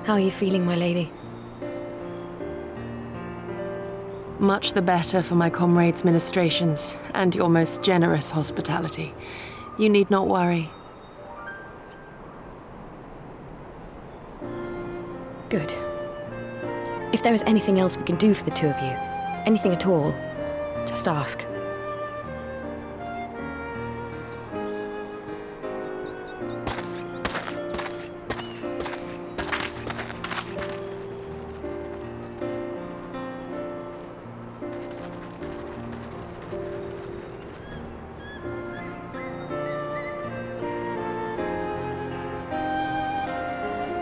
How are you feeling, my lady? Much the better for my comrades' ministrations and your most generous hospitality. You need not worry. Good. If there is anything else we can do for the two of you, anything at all, just ask.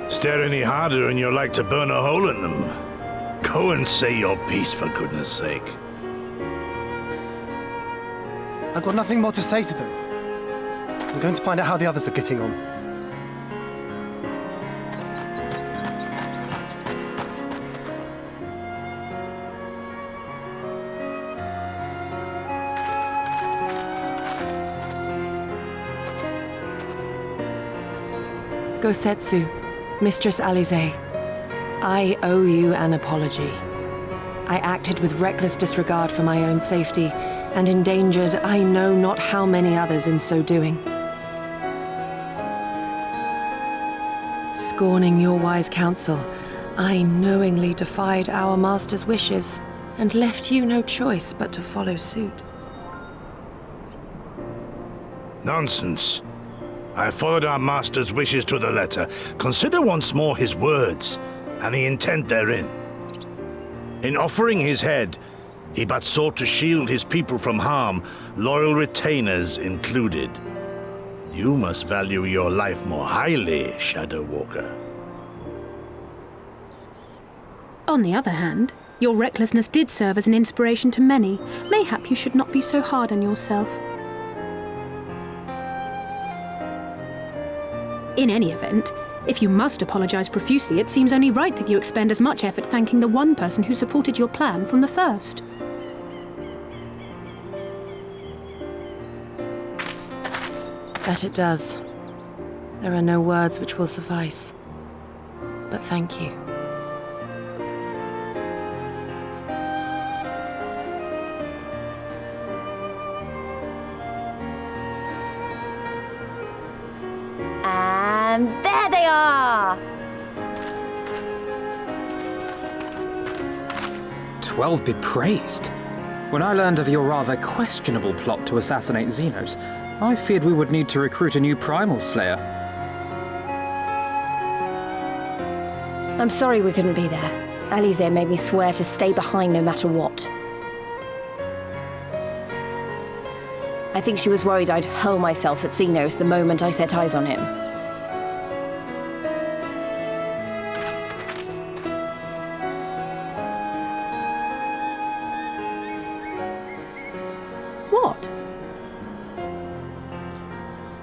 Stare any harder and you're like to burn a hole in them. Go and say your piece, for goodness sake. I've got nothing more to say to them. I'm going to find out how the others are getting on. Gosetsu, Mistress Alize, I owe you an apology. I acted with reckless disregard for my own safety, and endangered I know not how many others in so doing. Scorning your wise counsel, I knowingly defied our master's wishes, and left you no choice but to follow suit. Nonsense. I followed our master's wishes to the letter. Consider once more his words, and the intent therein. In offering his head, he but sought to shield his people from harm, loyal retainers included. You must value your life more highly, Shadow Walker. On the other hand, your recklessness did serve as an inspiration to many. Mayhap you should not be so hard on yourself. In any event, if you must apologize profusely, it seems only right that you expend as much effort thanking the one person who supported your plan from the first. That it does. There are no words which will suffice. But thank you. And there they are! 12 be praised. When I learned of your rather questionable plot to assassinate Xenos, I feared we would need to recruit a new Primal Slayer. I'm sorry we couldn't be there. Alize made me swear to stay behind no matter what. I think she was worried I'd hurl myself at Xenos the moment I set eyes on him. What?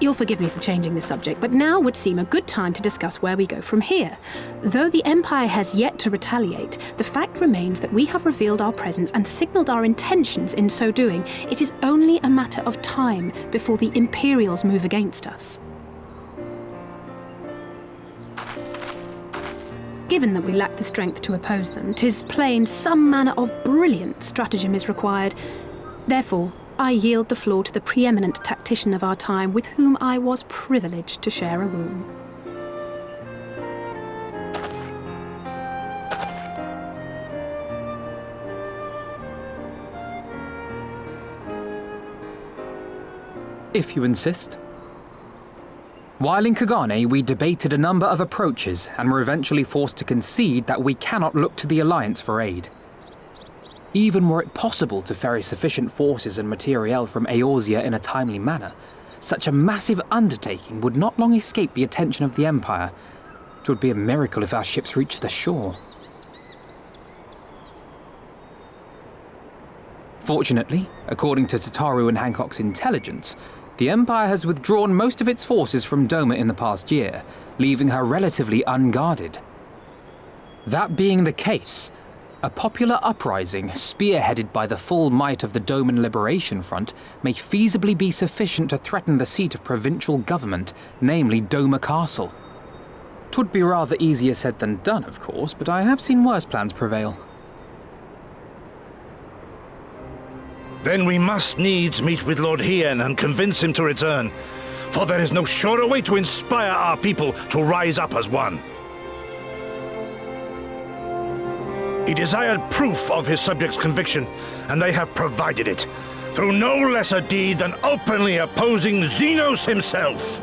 You'll forgive me for changing the subject, but now would seem a good time to discuss where we go from here. Though the Empire has yet to retaliate, the fact remains that we have revealed our presence and signaled our intentions in so doing. It is only a matter of time before the Imperials move against us. Given that we lack the strength to oppose them, 'tis plain some manner of brilliant stratagem is required. Therefore, I yield the floor to the preeminent tactician of our time, with whom I was privileged to share a room. If you insist. While in Kagane, we debated a number of approaches and were eventually forced to concede that we cannot look to the Alliance for aid. Even were it possible to ferry sufficient forces and materiel from Eorzea in a timely manner, such a massive undertaking would not long escape the attention of the Empire. It would be a miracle if our ships reached the shore. Fortunately, according to Tataru and Hancock's intelligence, the Empire has withdrawn most of its forces from Doma in the past year, leaving her relatively unguarded. That being the case, a popular uprising, spearheaded by the full might of the Doman Liberation Front, may feasibly be sufficient to threaten the seat of provincial government, namely Doma Castle. 'Twould be rather easier said than done, of course, but I have seen worse plans prevail. Then we must needs meet with Lord Hien and convince him to return, for there is no surer way to inspire our people to rise up as one. He desired proof of his subjects' conviction, and they have provided it, through no lesser deed than openly opposing Xenos himself.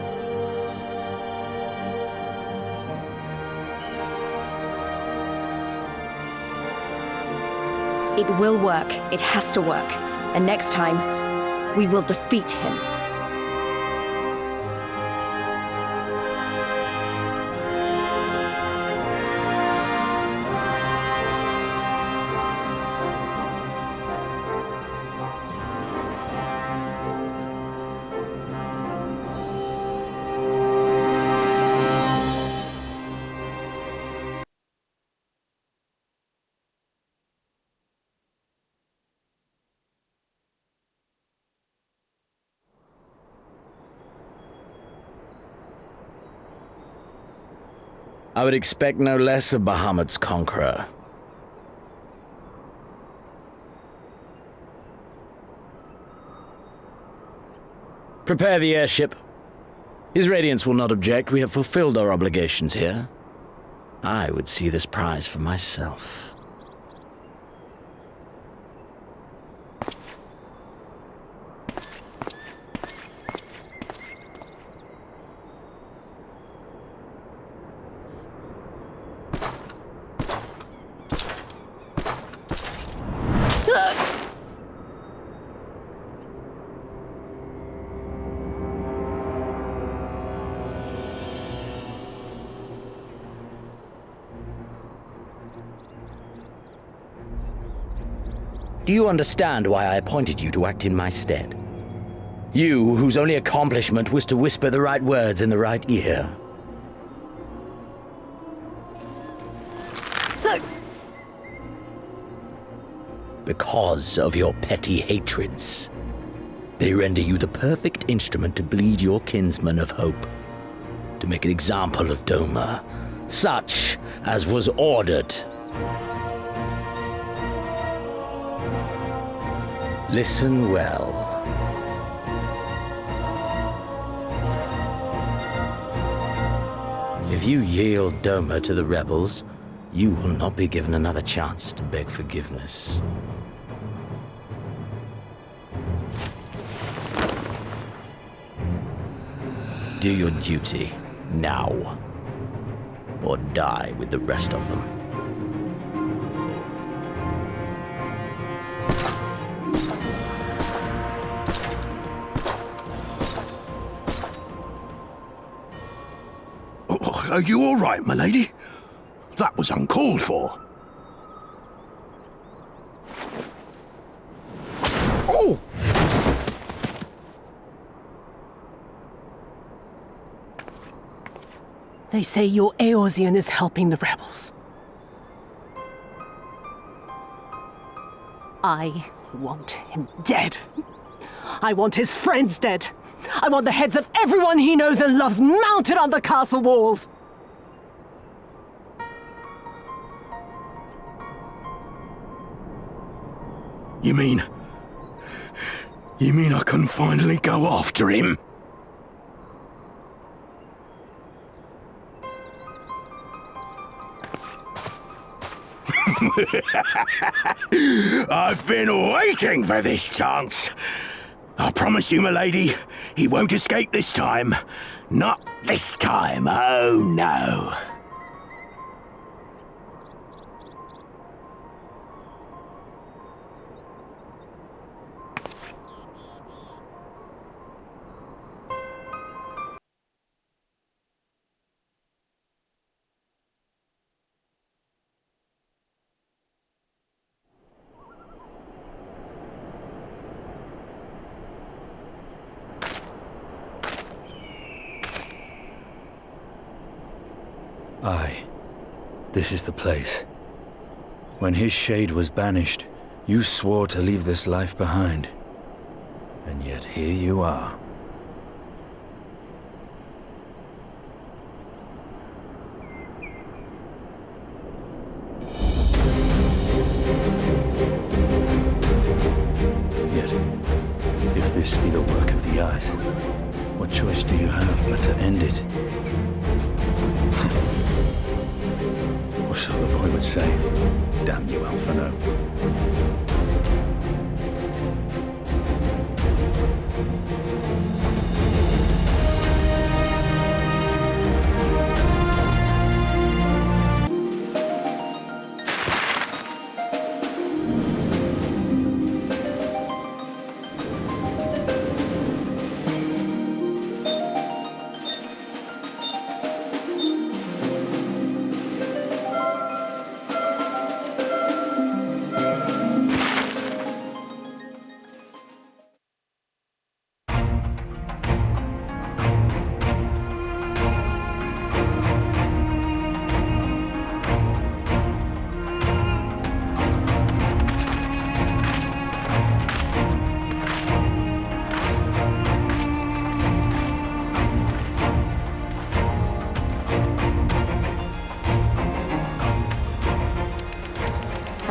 It will work. It has to work. And next time, we will defeat him. I would expect no less of Bahamut's conqueror. Prepare the airship. His Radiance will not object. We have fulfilled our obligations here. I would see this prize for myself. Do you understand why I appointed you to act in my stead? You, whose only accomplishment was to whisper the right words in the right ear. Because of your petty hatreds, they render you the perfect instrument to bleed your kinsman of hope, to make an example of Doma, such as was ordered. Listen well. If you yield Doma to the rebels, you will not be given another chance to beg forgiveness. Do your duty, now, or die with the rest of them. Are you all right, my lady? That was uncalled for. Oh! They say your Eorzean is helping the rebels. I want him dead. I want his friends dead. I want the heads of everyone he knows and loves mounted on the castle walls. You mean I can finally go after him? I've been waiting for this chance. I promise you, my lady, he won't escape this time. Not this time, oh no. Aye, this is the place. When his shade was banished, you swore to leave this life behind. And yet here you are. say. Damn you, Alphino.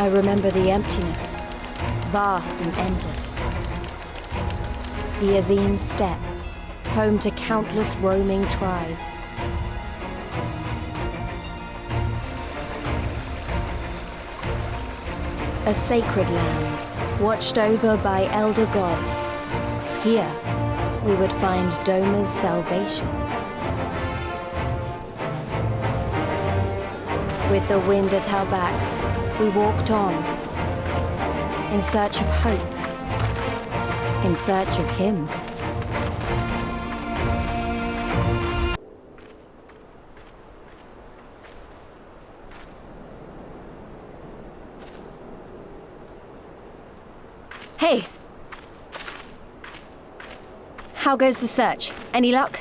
I remember the emptiness, vast and endless. The Azim Steppe, home to countless roaming tribes. A sacred land, watched over by elder gods. Here, we would find Doma's salvation. With the wind at our backs, we walked on, in search of hope, in search of him. Hey! How goes the search? Any luck?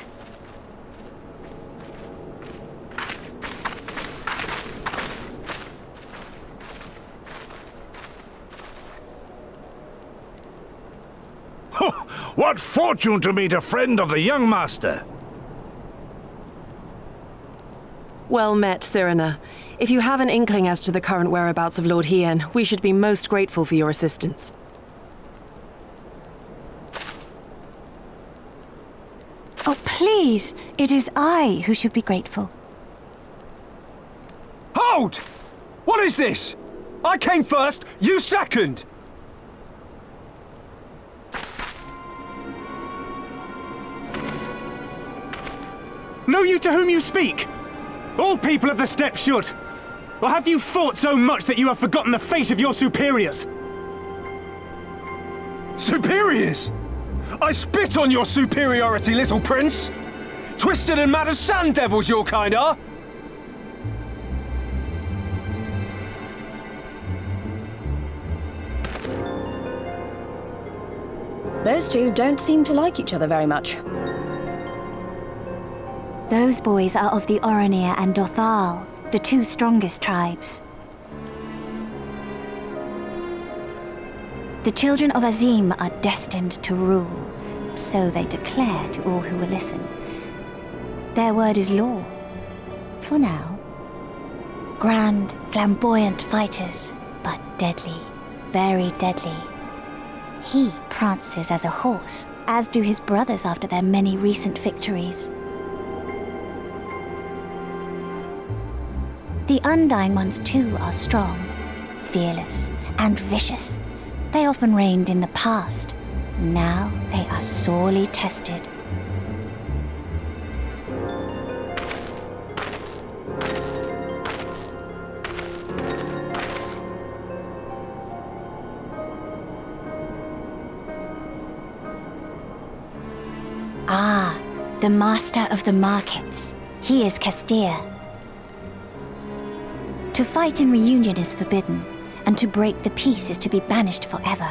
What fortune to meet a friend of the young master! Well met, Cyrena. If you have an inkling as to the current whereabouts of Lord Hien, we should be most grateful for your assistance. Oh, please! It is I who should be grateful. Hold! What is this? I came first, you second! Know you to whom you speak? All people of the steppe should. Or have you fought so much that you have forgotten the face of your superiors? Superiors? I spit on your superiority, little prince! Twisted and mad as sand devils your kind are! Those two don't seem to like each other very much. Those boys are of the Oranir and Dothal, the two strongest tribes. The children of Azim are destined to rule, so they declare to all who will listen. Their word is law, for now. Grand, flamboyant fighters, but deadly, very deadly. He prances as a horse, as do his brothers after their many recent victories. The Undying ones too are strong, fearless, and vicious. They often reigned in the past. Now they are sorely tested. Ah, the master of the markets. He is Castir. To fight in reunion is forbidden, and to break the peace is to be banished forever.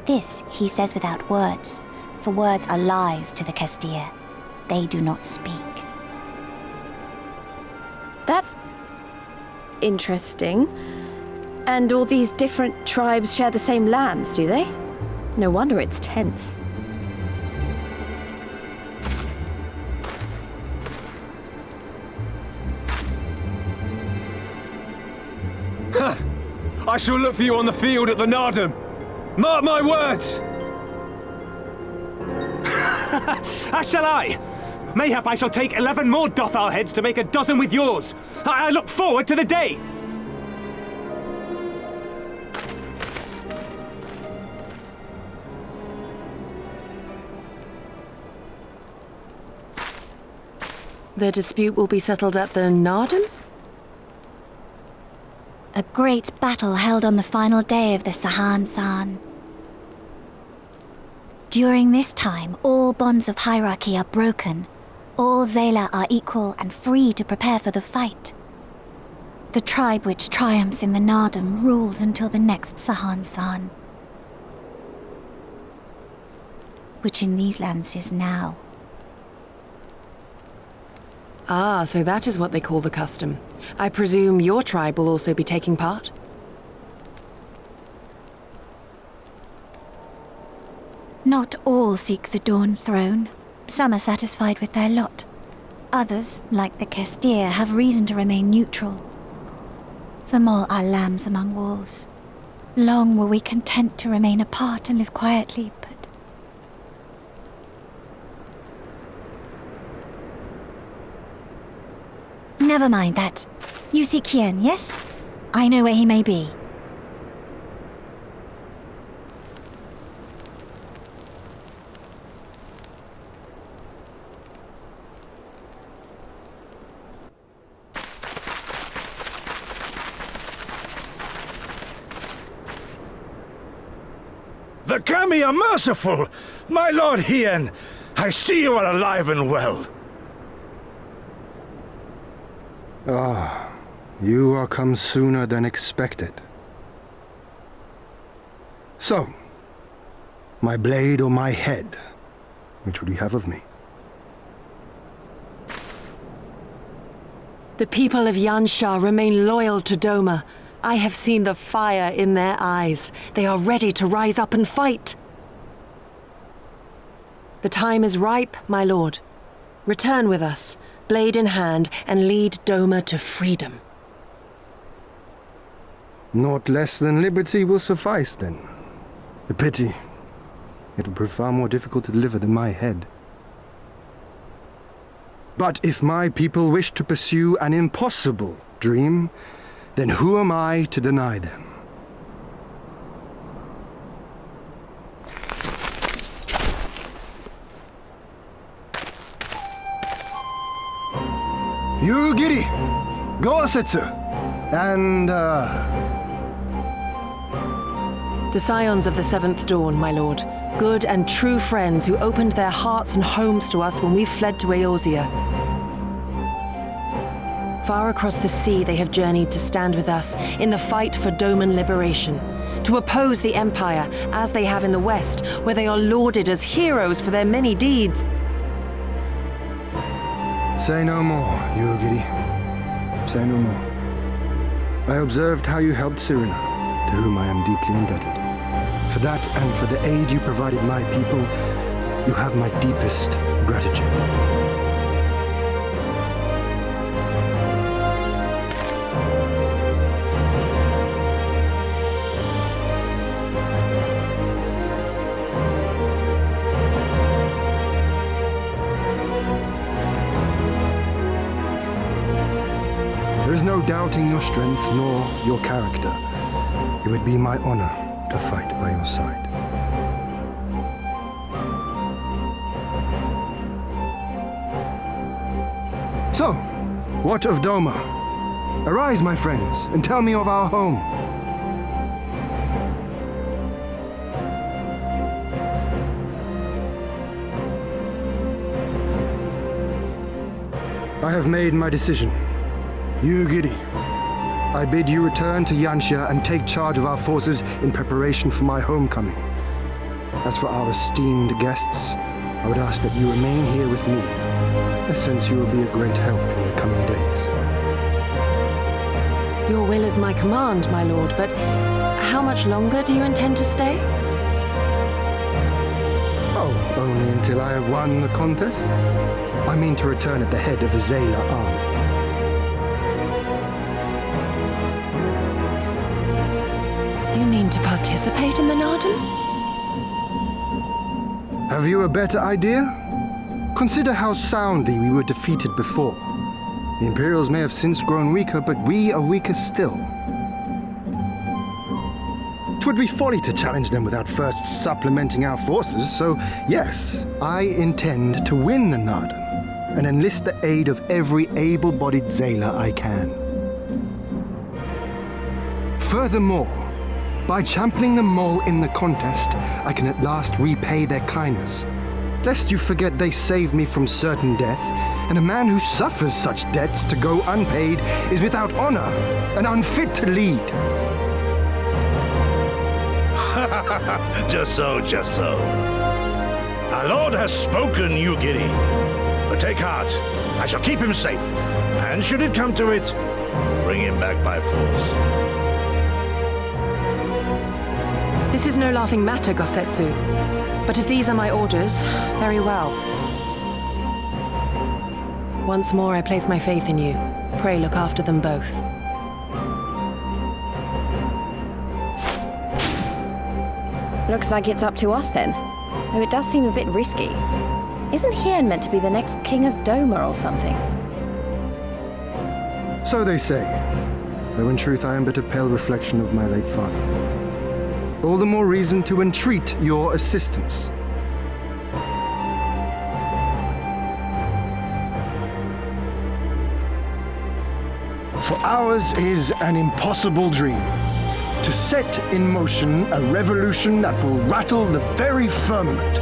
This he says without words, for words are lies to the Castir. They do not speak. That's interesting. And all these different tribes share the same lands, do they? No wonder it's tense. I shall look for you on the field at the Nardum. Mark my words! As shall I. Mayhap I shall take 11 more Dothal heads to make a dozen with yours. I look forward to the day. The dispute will be settled at the Narden? A great battle held on the final day of the Sahan-San. During this time, all bonds of hierarchy are broken. All Zayla are equal and free to prepare for the fight. The tribe which triumphs in the Narden rules until the next Sahan-San, which in these lands is now. Ah, so that is what they call the custom. I presume your tribe will also be taking part? Not all seek the Dawn Throne. Some are satisfied with their lot. Others, like the Kestir, have reason to remain neutral. Them all are lambs among wolves. Long were we content to remain apart and live quietly, but... Never mind that. You seek Hien, yes? I know where he may be. The Kami are merciful! My lord Hien, I see you are alive and well. Ah, you are come sooner than expected. So, my blade or my head? Which would you have of me? The people of Yansha remain loyal to Doma. I have seen the fire in their eyes. They are ready to rise up and fight. The time is ripe, my lord. Return with us, blade in hand, and lead Doma to freedom. Naught less than liberty will suffice, then. A pity. It will prove far more difficult to deliver than my head. But if my people wish to pursue an impossible dream, then who am I to deny them? You giri, Gosetsu, and The scions of the Seventh Dawn, my lord. Good and true friends who opened their hearts and homes to us when we fled to Eorzea. Far across the sea they have journeyed to stand with us in the fight for Doman liberation, to oppose the Empire as they have in the West, where they are lauded as heroes for their many deeds. Say no more, Yugiri. Say no more. I observed how you helped Cyrena, to whom I am deeply indebted. For that and for the aid you provided my people, you have my deepest gratitude. There is no doubting your strength nor your character. It would be my honor to fight by your side. So, what of Doma? Arise, my friends, and tell me of our home. I have made my decision. Yugiri, I bid you return to Yansha and take charge of our forces in preparation for my homecoming. As for our esteemed guests, I would ask that you remain here with me. I sense you will be a great help in the coming days. Your will is my command, my lord, but how much longer do you intend to stay? Oh, only until I have won the contest? I mean to return at the head of the Zayla army. You mean to participate in the Narden? Have you a better idea? Consider how soundly we were defeated before. The Imperials may have since grown weaker, but we are weaker still. 'Twould be folly to challenge them without first supplementing our forces, so yes, I intend to win the Narden, and enlist the aid of every able-bodied Zayla I can. Furthermore, by championing the Mole in the contest, I can at last repay their kindness. Lest you forget they saved me from certain death, and a man who suffers such debts to go unpaid is without honor and unfit to lead. Just so, just so. Our Lord has spoken, you giddy. But take heart, I shall keep him safe, and should it come to it, bring him back by force. This is no laughing matter, Gosetsu. But if these are my orders, very well. Once more I place my faith in you. Pray look after them both. Looks like it's up to us then. Though it does seem a bit risky. Isn't Hien meant to be the next king of Doma or something? So they say, though in truth I am but a pale reflection of my late father. All the more reason to entreat your assistance. For ours is an impossible dream. To set in motion a revolution that will rattle the very firmament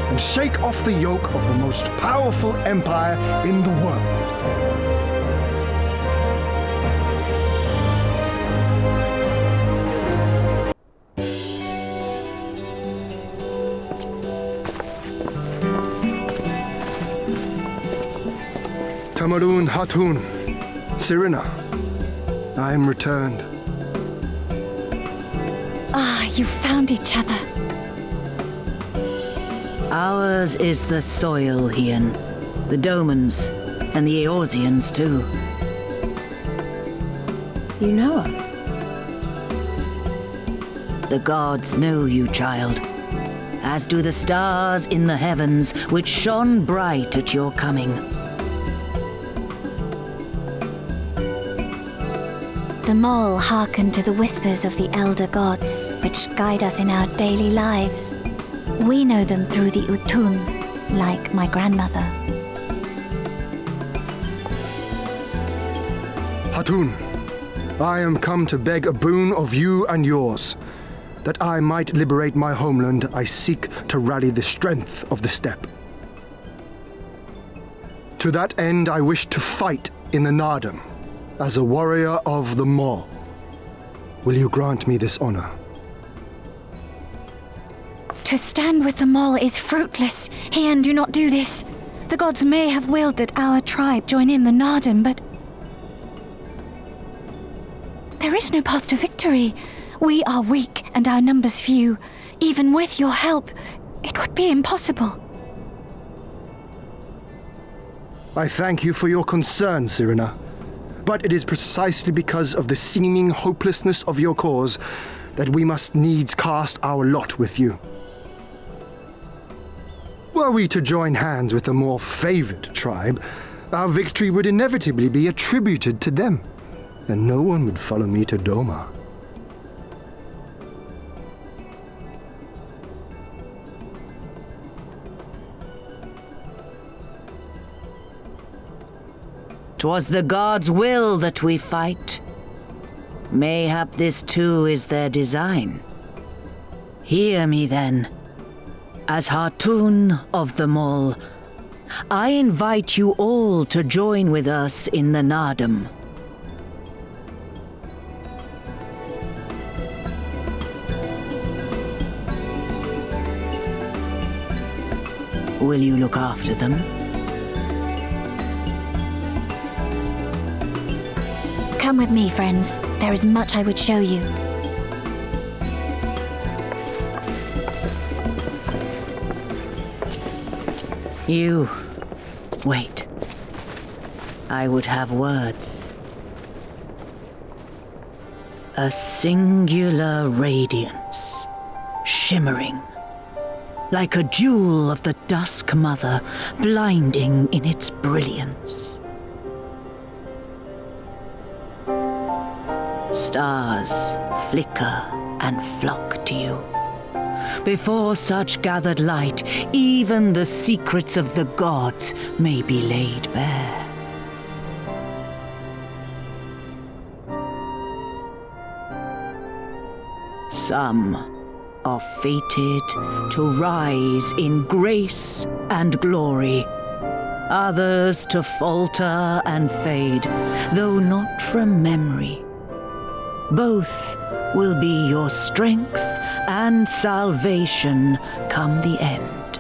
and shake off the yoke of the most powerful empire in the world. Tamarun Hatun, Sirina, I am returned. Ah, you found each other. Ours is the soil, Hien. The Domans, and the Eorzeans too. You know us? The gods know you, child. As do the stars in the heavens, which shone bright at your coming. The Mole hearkened to the whispers of the elder gods, which guide us in our daily lives. We know them through the Utun, like my grandmother. Hatun, I am come to beg a boon of you and yours. That I might liberate my homeland, I seek to rally the strength of the steppe. To that end, I wish to fight in the Nardam, as a warrior of the Mole. Will you grant me this honor? To stand with the Mole is fruitless. Hien, do not do this. The gods may have willed that our tribe join in the Nardam, but there is no path to victory. We are weak and our numbers few. Even with your help, it would be impossible. I thank you for your concern, Sirina. But it is precisely because of the seeming hopelessness of your cause that we must needs cast our lot with you. Were we to join hands with a more favored tribe, our victory would inevitably be attributed to them, and no one would follow me to Doma. "'Twas the gods' will that we fight. Mayhap this too is their design. Hear me then. As Hatun of the Mole, I invite you all to join with us in the Nardam. Will you look after them? Come with me, friends. There is much I would show you. You... wait. I would have words. A singular radiance, shimmering, like a jewel of the Dusk Mother, blinding in its brilliance. Stars flicker and flock to you, Before such gathered light, even the secrets of the gods may be laid bare. Some are fated to rise in grace and glory, others to falter and fade, though not from memory. Both will be your strength and salvation come the end.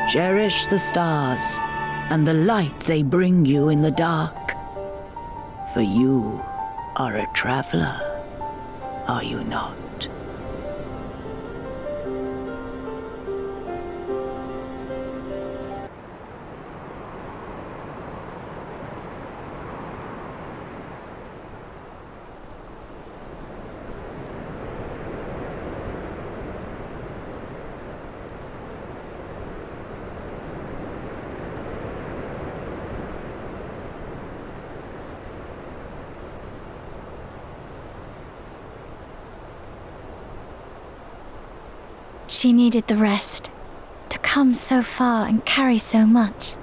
Cherish the stars and the light they bring you in the dark, for you are a traveler, are you not? She needed the rest, to come so far and carry so much.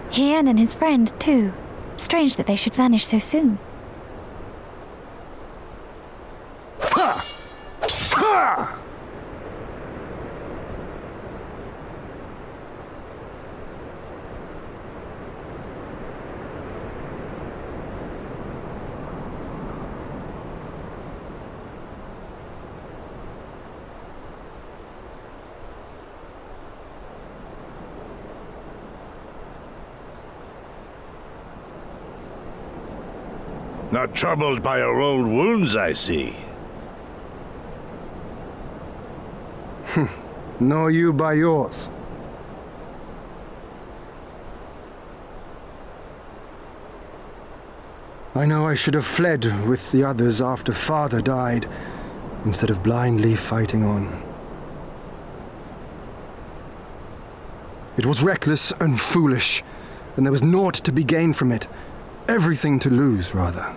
Hien and his friend, too. Strange that they should vanish so soon. Not troubled by your old wounds, I see. Nor you by yours. I know I should have fled with the others after Father died, instead of blindly fighting on. It was reckless and foolish, and there was naught to be gained from it. Everything to lose, rather.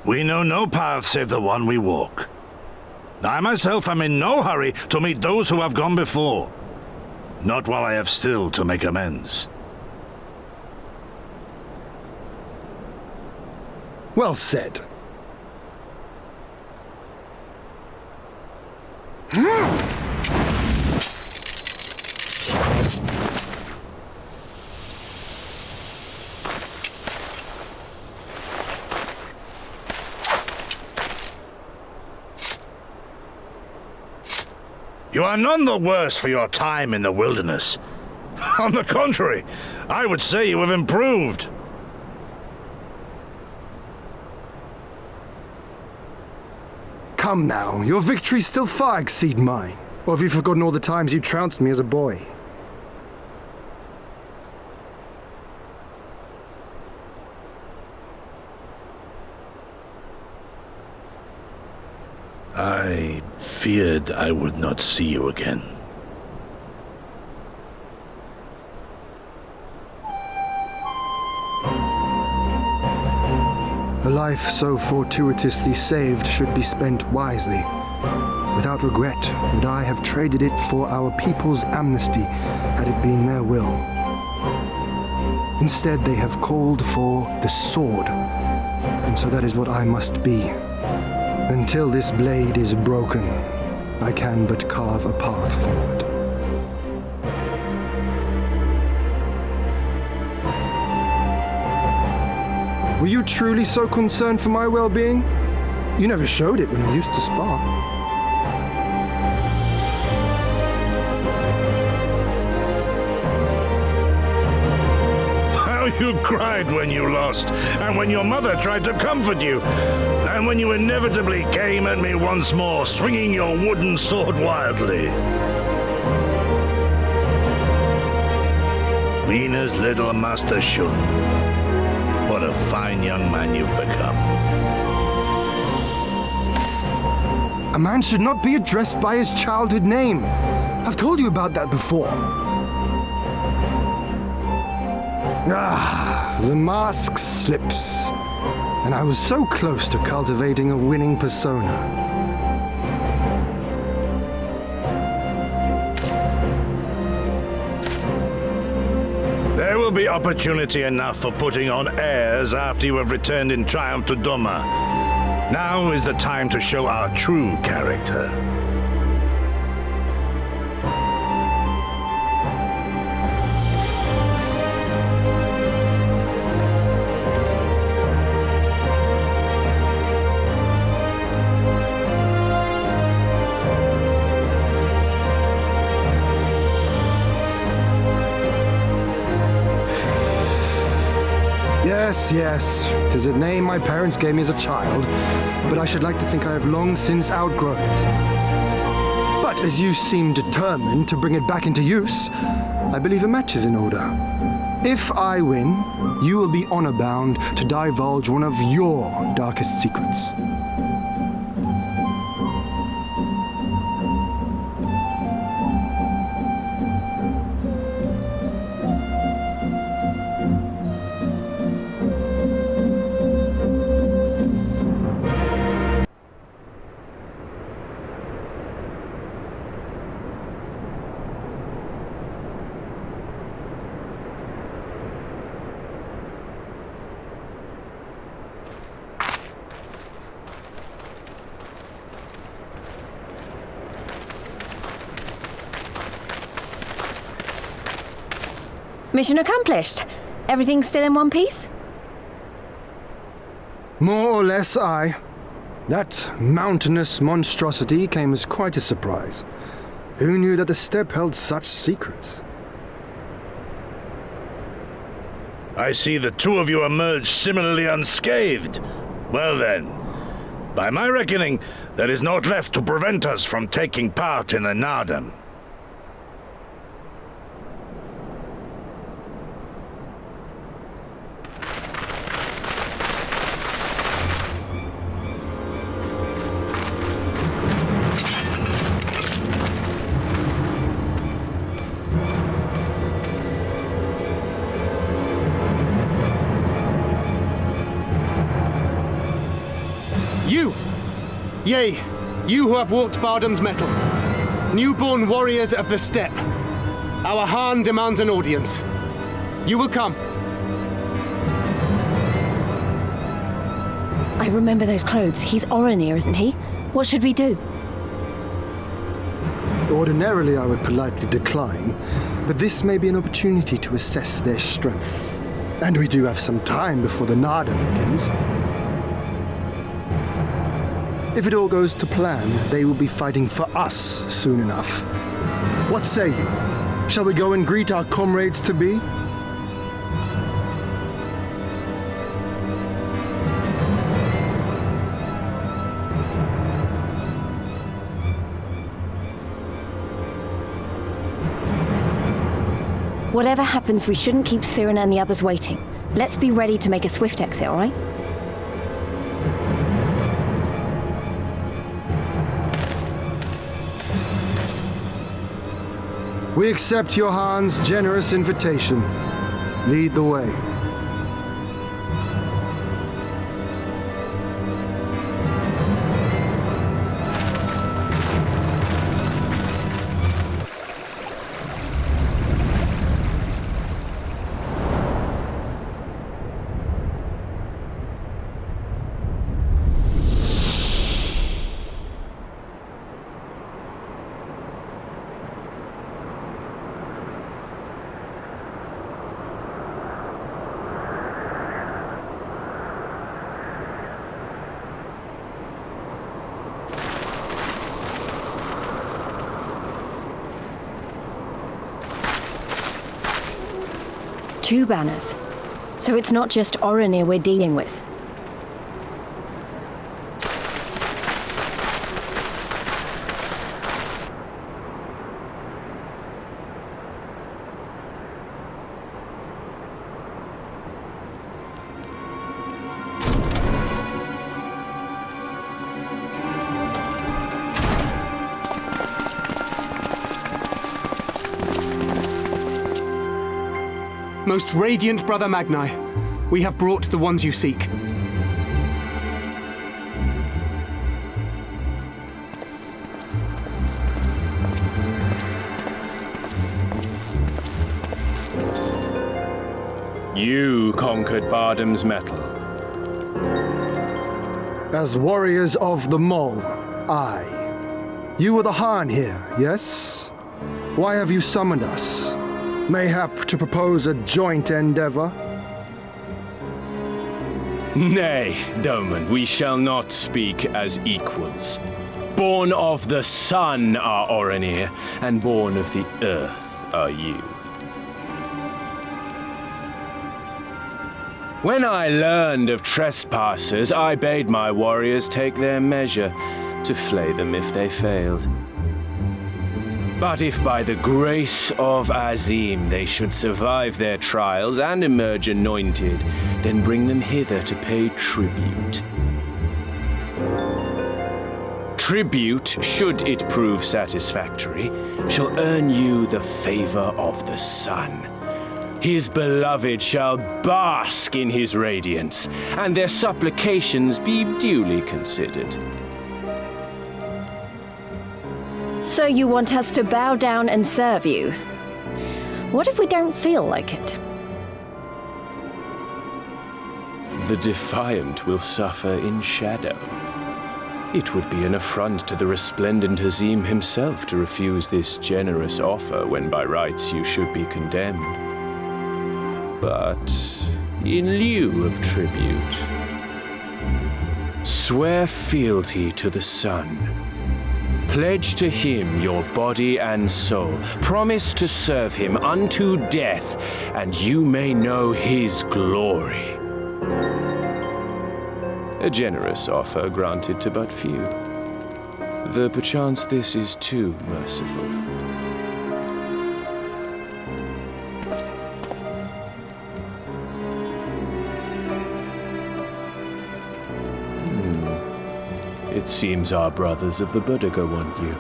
We know no path save the one we walk. I myself am in no hurry to meet those who have gone before. Not while I have still to make amends. Well said. You are none the worse for your time in the wilderness. On the contrary, I would say you have improved. Come now, your victories still far exceed mine. Or have you forgotten all the times you trounced me as a boy? I feared I would not see you again. A life so fortuitously saved should be spent wisely. Without regret would I have traded it for our people's amnesty had it been their will. Instead, they have called for the sword, and so that is what I must be. Until this blade is broken, I can but carve a path forward. Were you truly so concerned for my well-being? You never showed it when we used to spar. How you cried when you lost, and when your mother tried to comfort you, and when you inevitably came at me once more, swinging your wooden sword wildly. Mina's little Master Shun. What what a fine young man you've become. A man should not be addressed by his childhood name. I've told you about that before. The mask slips. And I was so close to cultivating a winning persona. There will be opportunity enough for putting on airs after you have returned in triumph to Doma. Now is the time to show our true character. Yes, 'tis a name my parents gave me as a child, but I should like to think I have long since outgrown it. But as you seem determined to bring it back into use, I believe a match is in order. If I win, you will be honor-bound to divulge one of your darkest secrets. Mission accomplished. Everything still in one piece? More or less, aye. That mountainous monstrosity came as quite a surprise. Who knew that the steppe held such secrets? I see the two of you emerged similarly unscathed. Well then, by my reckoning, there is naught left to prevent us from taking part in the Nardam. Yea, you who have walked Bardam's metal, newborn warriors of the steppe, our Khan demands an audience. You will come. I remember those clothes. He's Oronir, isn't he? What should we do? Ordinarily, I would politely decline, but this may be an opportunity to assess their strength. And we do have some time before the Nardam begins. If it all goes to plan, they will be fighting for us soon enough. What say you? Shall we go and greet our comrades-to-be? Whatever happens, we shouldn't keep Cyrano and the others waiting. Let's be ready to make a swift exit, all right? We accept Johan's generous invitation. Lead the way. Two banners. So it's not just Oronir we're dealing with. Most radiant Brother Magni, we have brought the ones you seek. You conquered Bardam's metal. As warriors of the Mole, aye. You were the Khan here, yes? Why have you summoned us? Mayhap to propose a joint endeavor? Nay, Doman, we shall not speak as equals. Born of the sun are Orenir, and born of the earth are you. When I learned of trespassers, I bade my warriors take their measure, to flay them if they failed. But if by the grace of Azim they should survive their trials and emerge anointed, then bring them hither to pay tribute. Tribute, should it prove satisfactory, shall earn you the favor of the sun. His beloved shall bask in his radiance, and their supplications be duly considered. So you want us to bow down and serve you? What if we don't feel like it? The defiant will suffer in shadow. It would be an affront to the resplendent Azim himself to refuse this generous offer when by rights you should be condemned. But in lieu of tribute, swear fealty to the sun. Pledge to him your body and soul. Promise to serve him unto death, and you may know his glory. A generous offer granted to but few, though perchance this is too merciful. It seems our brothers of the Buddha want you.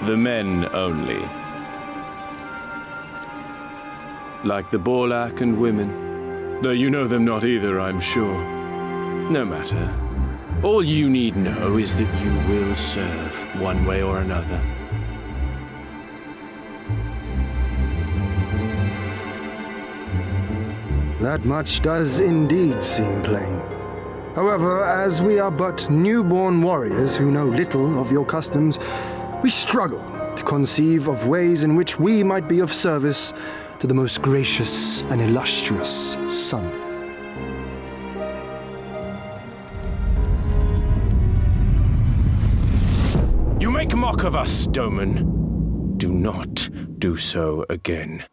The men only. Like the Borlak and women, though you know them not either, I'm sure. No matter. All you need know is that you will serve one way or another. That much does indeed seem plain. However, as we are but newborn warriors who know little of your customs, we struggle to conceive of ways in which we might be of service to the most gracious and illustrious sun. You make mock of us, Doman. Do not do so again.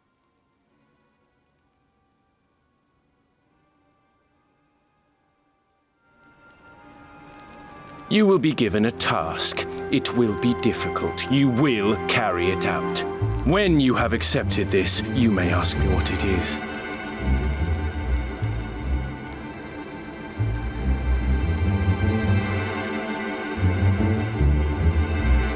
You will be given a task. It will be difficult. You will carry it out. When you have accepted this, you may ask me what it is.